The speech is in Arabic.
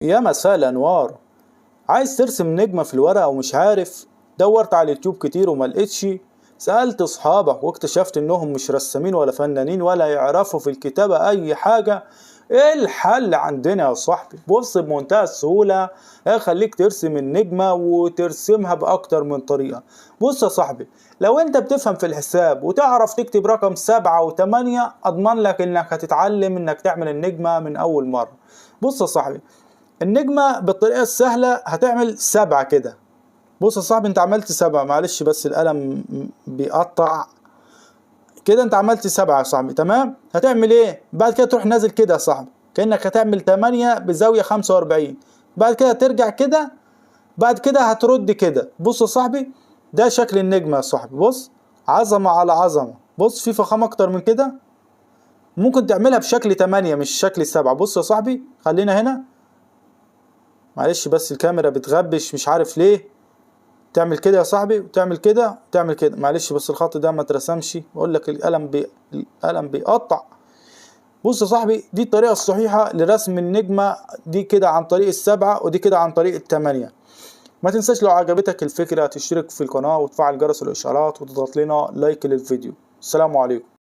يا مساء الأنوار. عايز ترسم نجمة في الورقة ومش عارف؟ دورت على اليوتيوب كتير وما لقيتش. سألت أصحابك واكتشفت إنهم مش رسامين ولا فنانين ولا يعرفوا في الكتابة أي حاجة. إيه الحل عندنا يا صاحبي؟ بص، بمنتهى السهولة هخليك ترسم النجمة وترسمها بأكتر من طريقة. بص يا صاحبي، لو أنت بتفهم في الحساب وتعرف تكتب رقم 7 و8، أضمن لك إنك هتتعلم إنك تعمل النجمة من أول مرة. بص يا صاحبي، النجمة بالطريقة السهلة هتعمل 7 كده. بص يا صاحبي، انت عملت 7، معلش بس القلم بيقطع كده. انت عملت 7 يا صاحبي، تمام. هتعمل ايه بعد كده؟ تروح نازل كده يا صاحبي كأنك هتعمل 8 بزاوية 45. بعد كده ترجع كده، بعد كده هترد كده. بص يا صاحبي، ده شكل النجمة يا صاحبي. بص، عظمة على عظمة. بص، في فخامة اكتر من كده. ممكن تعملها بشكل 8 مش شكل 7. بص يا صاحبي، خلينا هنا. معلش بس الكاميرا بتغبش مش عارف ليه. تعمل كده يا صاحبي وتعمل كده وتعمل كده. معلش بس الخط ده ما اترسمش، بقول لك القلم بيقطع. بص يا صاحبي، دي الطريقة الصحيحة لرسم النجمة دي، كده عن طريق ال7 ودي كده عن طريق ال8. ما تنساش لو عجبتك الفكرة تشترك في القناة وتفعل جرس الإشعارات وتضغط لنا لايك للفيديو. السلام عليكم.